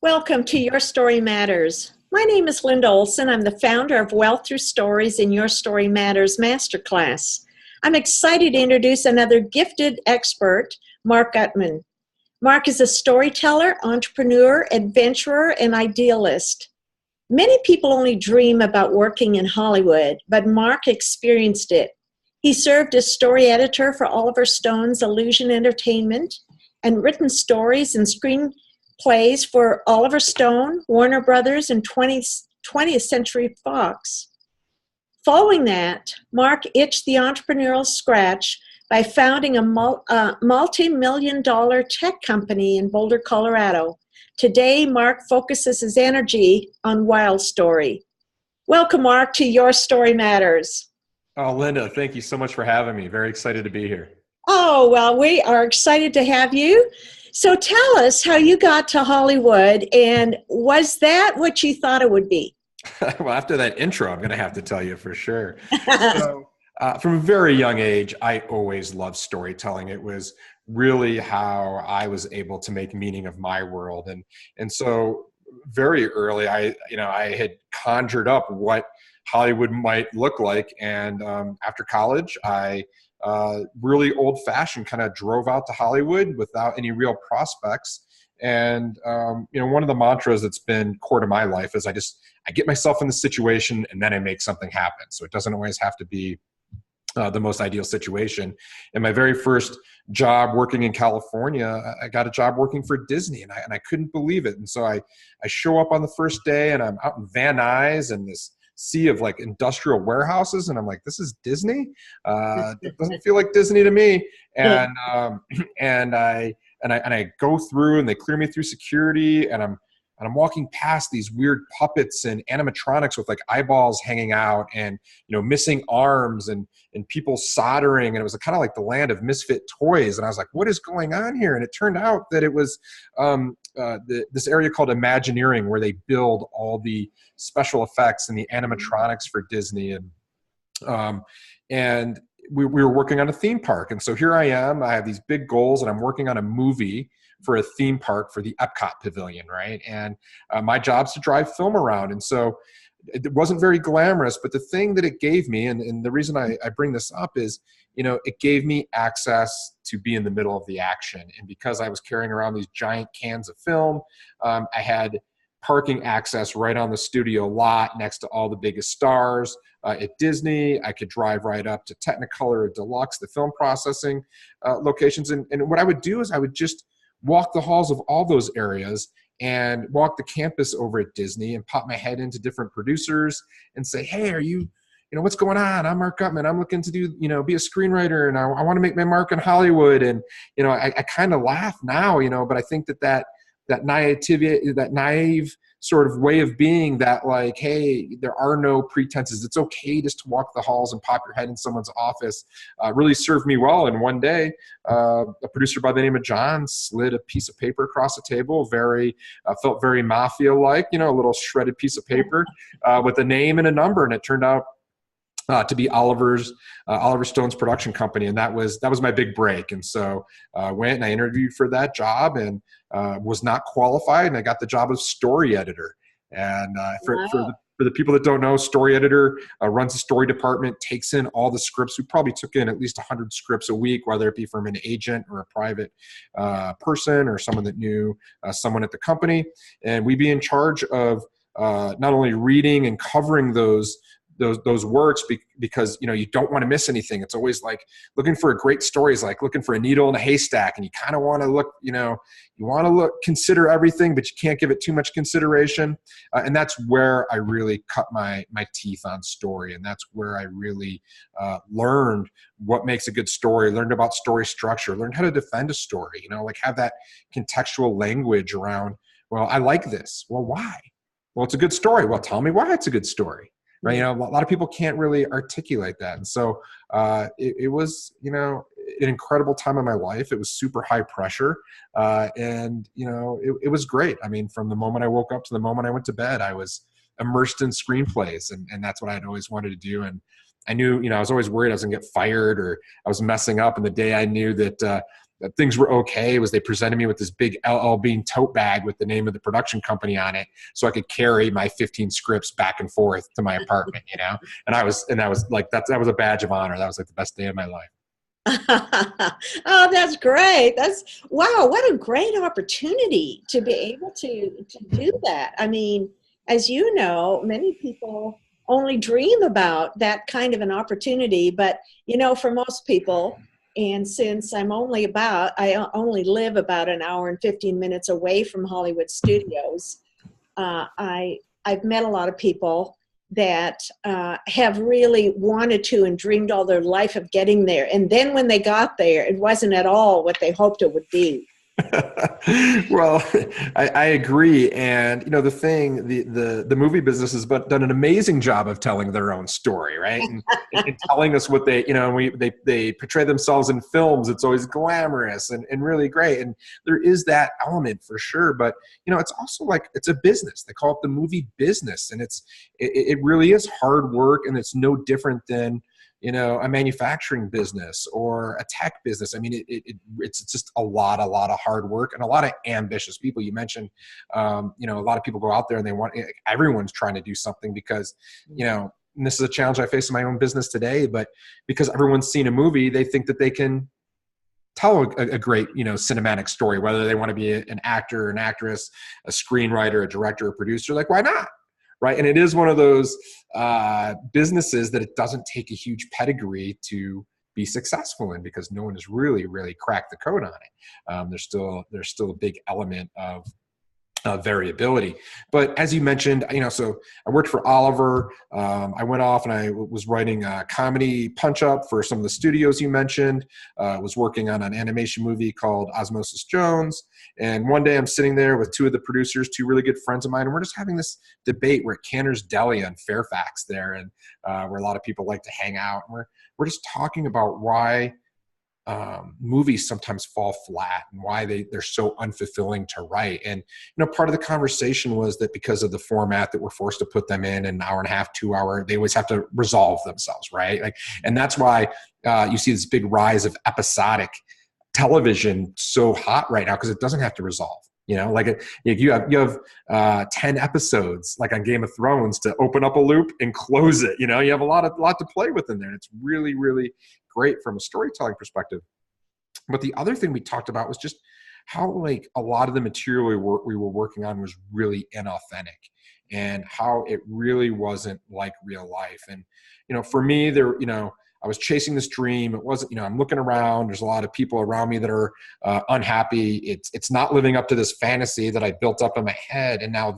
Welcome to Your Story Matters. My name is Linda Olson. I'm the founder of Wealth Through Stories in Your Story Matters Masterclass. I'm excited to introduce another gifted expert, Marc Gutman. Marc is a storyteller, entrepreneur, adventurer, and idealist. Many people only dream about working in Hollywood, but Marc experienced it. He served as story editor for Oliver Stone's Illusion Entertainment and written stories and screenplays for Oliver Stone, Warner Brothers, and 20th Century Fox. Following that, Marc itched the entrepreneurial scratch by founding a multi-million-dollar tech company in Boulder, Colorado. Today, Marc focuses his energy on Wild Story. Welcome, Marc, to Your Story Matters. Oh, Linda, thank you so much for having me. Very excited to be here. Oh, well, we are excited to have you. So tell us how you got to Hollywood, and was that what you thought it would be? Well, after that intro, I'm going to have to tell you for sure. So, from a very young age, I always loved storytelling. It was really how I was able to make meaning of my world. And so very early, I had conjured up what Hollywood might look like. And after college, I really old-fashioned kind of drove out to Hollywood without any real prospects. And one of the mantras that's been core to my life is I get myself in the situation and then I make something happen. So it doesn't always have to be the most ideal situation. And my very first job working in California, I got a job working for Disney, and I couldn't believe it. And so I show up on the first day, and I'm out in Van Nuys and this sea of like industrial warehouses, and I'm like, this is Disney? It doesn't feel like Disney to me. And I go through, and they clear me through security, and I'm walking past these weird puppets and animatronics with like eyeballs hanging out and, missing arms and people soldering. And it was kind of like the land of misfit toys. And I was like, what is going on here? And it turned out that it was this area called Imagineering, where they build all the special effects and the animatronics for Disney. And we were working on a theme park. And so here I am, I have these big goals, and I'm working on a movie for a theme park for the Epcot Pavilion, right? And my job's to drive film around. And so it wasn't very glamorous, but the thing that it gave me, and the reason I bring this up is, it gave me access to be in the middle of the action. And because I was carrying around these giant cans of film, I had parking access right on the studio lot next to all the biggest stars at Disney. I could drive right up to Technicolor or Deluxe, the film processing locations. And what I would do is I would just walk the halls of all those areas and walk the campus over at Disney and pop my head into different producers and say, hey, are you, what's going on? I'm Marc Gutman. I'm looking to do, be a screenwriter, and I want to make my mark in Hollywood. And, I kind of laugh now, but I think that naivety, that naive sort of way of being, that like, hey, there are no pretenses. It's okay just to walk the halls and pop your head in someone's office, really served me well. And one day, a producer by the name of John slid a piece of paper across the table, felt very mafia-like, a little shredded piece of paper with a name and a number. And it turned out to be Oliver Stone's production company. And that was my big break. And so I went and I interviewed for that job, and was not qualified, and I got the job of story editor. And for the people that don't know, story editor runs a story department, takes in all the scripts. We probably took in at least 100 scripts a week, whether it be from an agent or a private person or someone that knew someone at the company. And we'd be in charge of not only reading and covering those works because you don't want to miss anything. It's always like looking for a great story is like looking for a needle in a haystack, and you kind of want to look, consider everything, but you can't give it too much consideration. And that's where I really cut my teeth on story. And that's where I really learned what makes a good story, learned about story structure, learned how to defend a story, like have that contextual language around, well, I like this. Well, why? Well, it's a good story. Well, tell me why it's a good story. Right. A lot of people can't really articulate that. And so it was, an incredible time in my life. It was super high pressure. And it was great. I mean, from the moment I woke up to the moment I went to bed, I was immersed in screenplays. And that's what I'd always wanted to do. And I knew, I was always worried I was going to get fired or I was messing up. And the day I knew that things were okay was they presented me with this big LL Bean tote bag with the name of the production company on it, so I could carry my 15 scripts back and forth to my apartment, And that was like, that was a badge of honor. That was like the best day of my life. Oh, that's great. Wow, what a great opportunity to be able to do that. I mean, as you know, many people only dream about that kind of an opportunity, but for most people, and since I only live about an hour and 15 minutes away from Hollywood studios, I've met a lot of people that have really wanted to and dreamed all their life of getting there. And then when they got there, it wasn't at all what they hoped it would be. Well, I agree. And the movie business has done an amazing job of telling their own story, right? And telling us what they, they portray themselves in films. It's always glamorous and really great. And there is that element for sure. But, it's also like, it's a business. They call it the movie business. And it really is hard work. And it's no different than, a manufacturing business or a tech business. I mean, it's just a lot of hard work and a lot of ambitious people. You mentioned, a lot of people go out there and everyone's trying to do something because, and this is a challenge I face in my own business today, but because everyone's seen a movie, they think that they can tell a great, cinematic story, whether they want to be an actor, an actress, a screenwriter, a director, a producer, like, why not? Right. And it is one of those businesses that it doesn't take a huge pedigree to be successful in, because no one has really, really cracked the code on it. There's still a big element of variability. But as you mentioned, so I worked for Oliver. I went off and I was writing a comedy punch up for some of the studios you mentioned. Was working on an animation movie called Osmosis Jones. And one day I'm sitting there with two of the producers, two really good friends of mine, and we're just having this debate. We're at Cantor's Deli on Fairfax there, and where a lot of people like to hang out. And we're just talking about why movies sometimes fall flat and why they're so unfulfilling to write. And, part of the conversation was that because of the format that we're forced to put them in an hour and a half, 2 hour, they always have to resolve themselves. Right. And that's why you see this big rise of episodic television so hot right now, because it doesn't have to resolve. If you have 10 episodes, like on Game of Thrones, to open up a loop and close it. You have a lot to play with in there. And it's really, really great from a storytelling perspective. But the other thing we talked about was just how, like, a lot of the material we were working on was really inauthentic, and how it really wasn't like real life. And, for me, I was chasing this dream. It wasn't, I'm looking around. There's a lot of people around me that are unhappy. It's not living up to this fantasy that I built up in my head. And now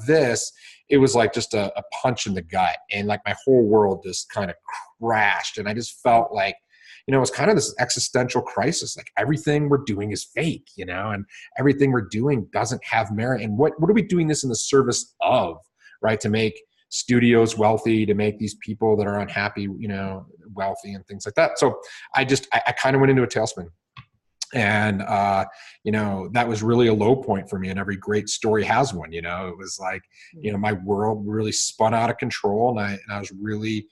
it was like just a punch in the gut. And like my whole world just kind of crashed. And I just felt like, it was kind of this existential crisis. Like, everything we're doing is fake, and everything we're doing doesn't have merit. And what are we doing this in the service of, right? To make studios wealthy, to make these people that are unhappy, wealthy and things like that. So I kind of went into a tailspin. And, that was really a low point for me, and every great story has one. It was like, my world really spun out of control, and I was really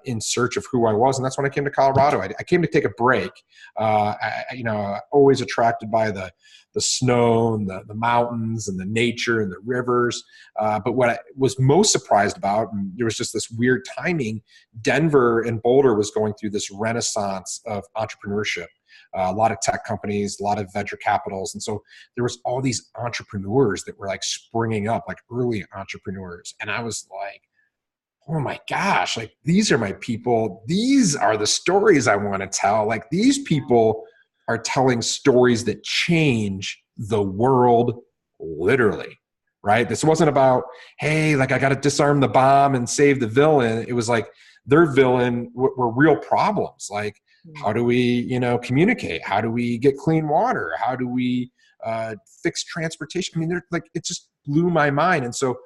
in search of who I was. And that's when I came to Colorado. I came to take a break. Always attracted by the snow and the mountains and the nature and the rivers. But what I was most surprised about, and there was just this weird timing, Denver and Boulder was going through this renaissance of entrepreneurship. A lot of tech companies, a lot of venture capitals. And so there was all these entrepreneurs that were like springing up, like early entrepreneurs. And I was like, oh my gosh, like, these are my people. These are the stories I want to tell. Like, these people are telling stories that change the world, literally, right? This wasn't about, hey, like, I got to disarm the bomb and save the villain. It was like, their villain were real problems. Like, how do we, communicate? How do we get clean water? How do we fix transportation? I mean, they're like, it just blew my mind. And so,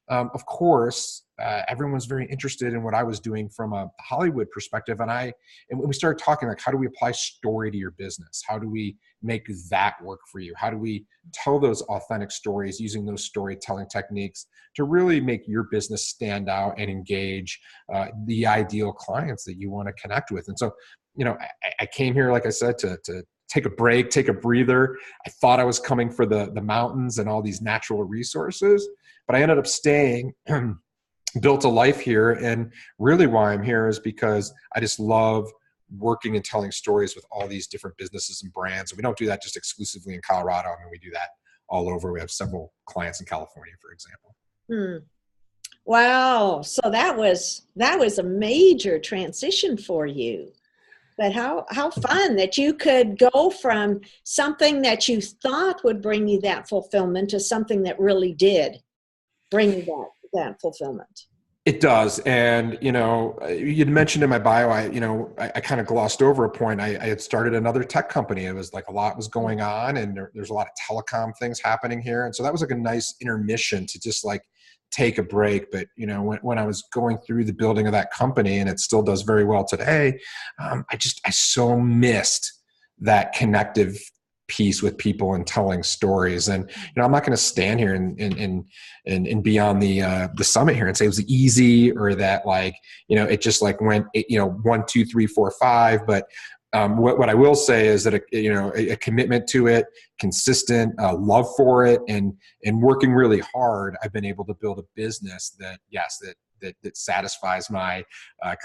of course, everyone was very interested in what I was doing from a Hollywood perspective. And we started talking, like, how do we apply story to your business? How do we make that work for you? How do we tell those authentic stories using those storytelling techniques to really make your business stand out and engage the ideal clients that you want to connect with? And so, I came here, like I said, to take a break, take a breather. I thought I was coming for the mountains and all these natural resources, but I ended up staying, built a life here. And really why I'm here is because I just love working and telling stories with all these different businesses and brands. And we don't do that just exclusively in Colorado. I mean, we do that all over. We have several clients in California, for example. Wow. So that was a major transition for you. But how fun that you could go from something that you thought would bring you that fulfillment to something that really did bring you that fulfillment. It does. And, you'd mentioned in my bio, I kind of glossed over a point. I had started another tech company. It was like a lot was going on, and there's a lot of telecom things happening here. And so that was like a nice intermission to just like take a break. But, when I was going through the building of that company, and it still does very well today, I so missed that connective piece with people and telling stories. And I'm not going to stand here and be on the summit here and say it was easy, or that it just went 1, 2, 3, 4, 5. But what I will say is that a commitment to it, consistent love for it, and working really hard, I've been able to build a business that satisfies my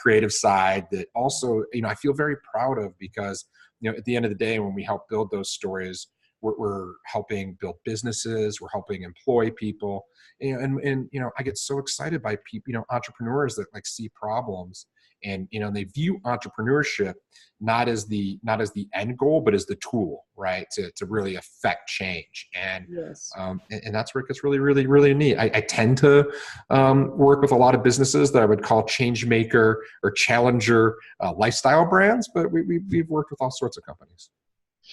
creative side, that also I feel very proud of, because at the end of the day, when we help build those stories, we're helping build businesses, we're helping employ people, and I get so excited by people, entrepreneurs that see problems, and they view entrepreneurship not as the end goal, but as the tool, right, to really affect change. And yes. And that's where it gets really, really, really neat. I tend to work with a lot of businesses that I would call change maker or challenger lifestyle brands, but we've worked with all sorts of companies.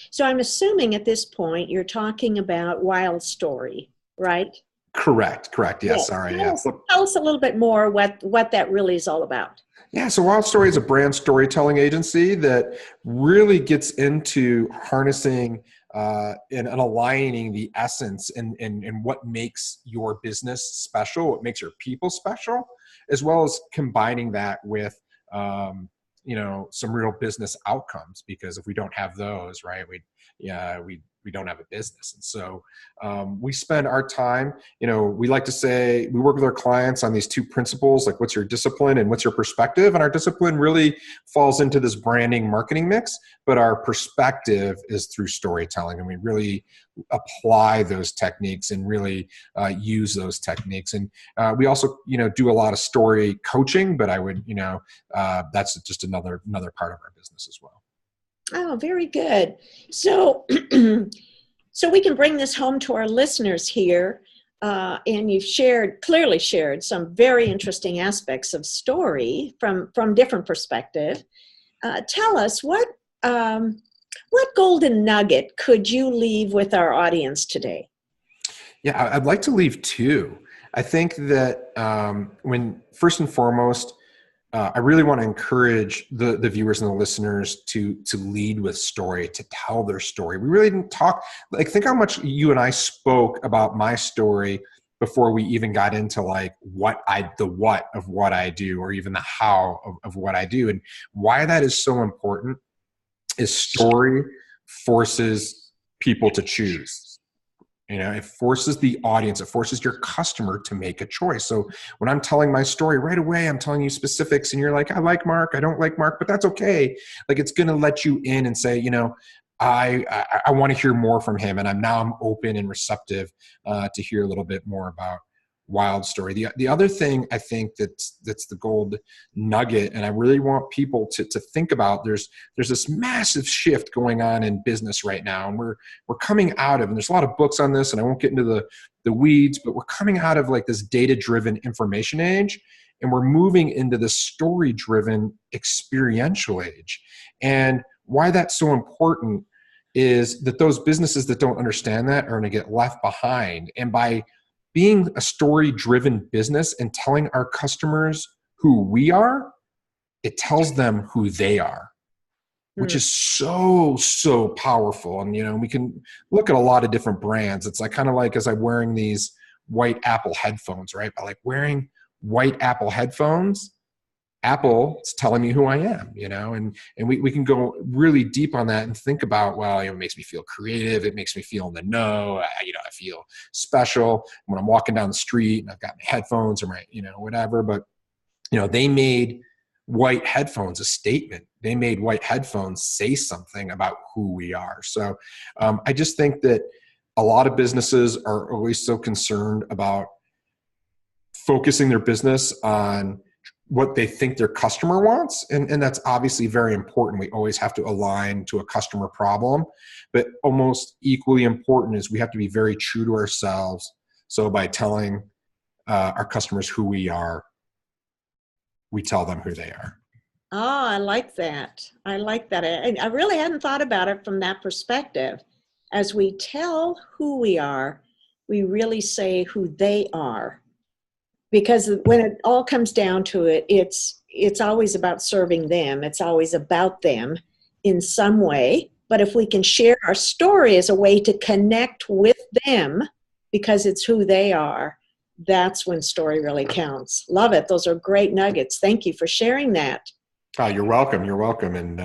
So I'm assuming at this point you're talking about Wild Story, right? Correct. Yes. Sorry. Tell us a little bit more what that really is all about. Yeah, so Wild Story is a brand storytelling agency that really gets into harnessing and aligning the essence and what makes your business special, what makes your people special, as well as combining that with some real business outcomes. Because if we don't have those, right, we don't have a business. And so we spend our time, we like to say we work with our clients on these two principles, like what's your discipline and what's your perspective. And our discipline really falls into this branding marketing mix, but our perspective is through storytelling. And we really apply those techniques and really use those techniques. And we also, do a lot of story coaching, but I would, that's just another part of our business as well. Oh, very good. So, so we can bring this home to our listeners here, and you've clearly shared some very interesting aspects of story from different perspective. Tell us what golden nugget could you leave with our audience today? Yeah, I'd like to leave two. I think that when first and foremost, I really want to encourage the viewers and the listeners to lead with story, to tell their story. We really didn't talk, think how much you and I spoke about my story before we even got into the what of what I do, or even the how of what I do. And why that is so important is story forces people to choose. It forces the audience, it forces your customer to make a choice. So when I'm telling my story right away, I'm telling you specifics, and you're like, I like Marc, I don't like Marc, but that's okay. It's going to let you in and say, I want to hear more from him. And I'm open and receptive to hear a little bit more about Wild Story. The other thing I think that's the gold nugget, and I really want people to think about, there's this massive shift going on in business right now, and we're coming out of, and there's a lot of books on this, and I won't get into the weeds, but we're coming out of this data-driven information age, and we're moving into the story-driven experiential age. And why that's so important is that those businesses that don't understand that are going to get left behind. And by being a story-driven business and telling our customers who we are, it tells them who they are, which is so, so powerful. And, we can look at a lot of different brands. It's kind of like as I'm wearing these white Apple headphones, right? By wearing white Apple headphones, Apple's telling me who I am, and we can go really deep on that and think about, well, it makes me feel creative. It makes me feel in the know. I feel special when I'm walking down the street and I've got my headphones or my, whatever. But, they made white headphones a statement. They made white headphones say something about who we are. So I just think that a lot of businesses are always so concerned about focusing their business on what they think their customer wants. And that's obviously very important. We always have to align to a customer problem, but almost equally important is we have to be very true to ourselves. So by telling our customers who we are, we tell them who they are. Oh, I like that. I like that. I really hadn't thought about it from that perspective. As we tell who we are, we really say who they are. Because when it all comes down to it, it's always about serving them. It's always about them in some way. But if we can share our story as a way to connect with them because it's who they are, that's when story really counts. Love it. Those are great nuggets. Thank you for sharing that. Oh, you're welcome. You're welcome. And,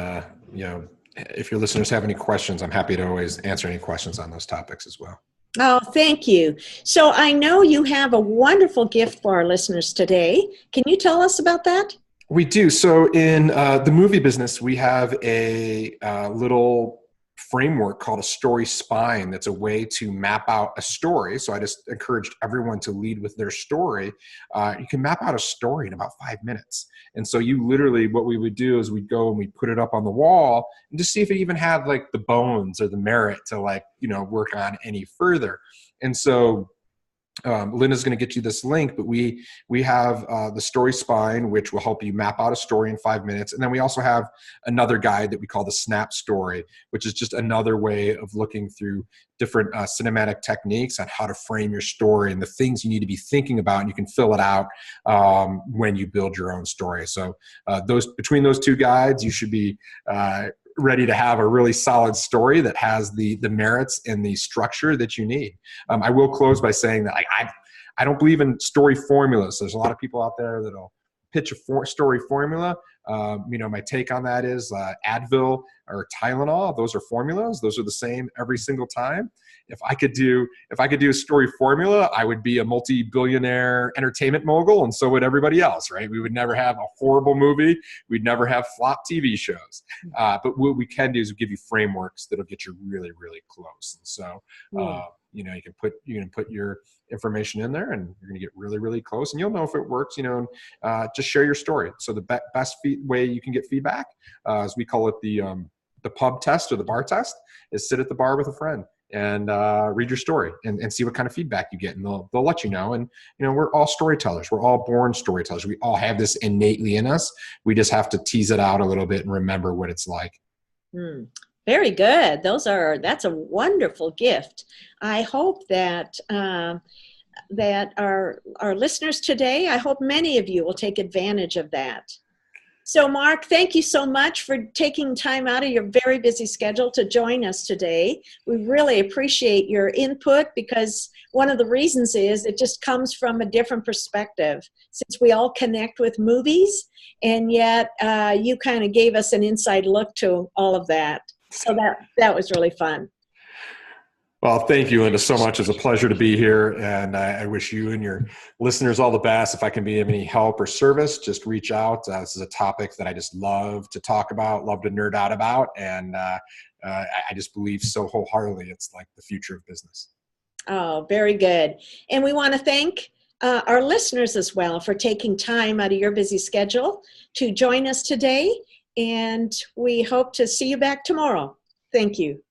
if your listeners have any questions, I'm happy to always answer any questions on those topics as well. Oh, thank you. So I know you have a wonderful gift for our listeners today. Can you tell us about that? We do. So in the movie business, we have a little framework called a story spine. That's a way to map out a story. So I just encouraged everyone to lead with their story. You can map out a story in about 5 minutes. And so you literally, what we would do is we'd go and we'd put it up on the wall and just see if it even had like the bones or the merit to work on any further. And so Linda's going to get you this link, but we have the story spine, which will help you map out a story in 5 minutes. And then we also have another guide that we call the snap story, which is just another way of looking through different cinematic techniques on how to frame your story and the things you need to be thinking about. And you can fill it out when you build your own story. So between those two guides, you should be ready to have a really solid story that has the merits and the structure that you need. I will close by saying that I don't believe in story formulas. There's a lot of people out there that'll pitch a story formula. My take on that is Advil or Tylenol. Those are formulas. Those are the same every single time. If I could do a story formula, I would be a multi-billionaire entertainment mogul, and so would everybody else, right? We would never have a horrible movie. We'd never have flop TV shows. But what we can do is give you frameworks that'll get you really, really close. And so, you can put your information in there, and you're going to get really, really close, and you'll know if it works. Just share your story. So the best way you can get feedback, as we call it, the pub test or the bar test, is sit at the bar with a friend and read your story and see what kind of feedback you get, and they'll let you know. And we're all storytellers. We're all born storytellers. We all have this innately in us. We just have to tease it out a little bit and remember what it's like. Very good. That's a wonderful gift. I hope that that our listeners today, I hope many of you will take advantage of that. So Marc, thank you so much for taking time out of your very busy schedule to join us today. We really appreciate your input, because one of the reasons is it just comes from a different perspective, since we all connect with movies, and yet you kind of gave us an inside look to all of that. So that was really fun. Well, thank you, Linda, so much. It's a pleasure to be here, and I wish you and your listeners all the best. If I can be of any help or service, just reach out. This is a topic that I just love to talk about, love to nerd out about, and I just believe so wholeheartedly it's like the future of business. Oh, very good. And we want to thank our listeners as well for taking time out of your busy schedule to join us today, and we hope to see you back tomorrow. Thank you.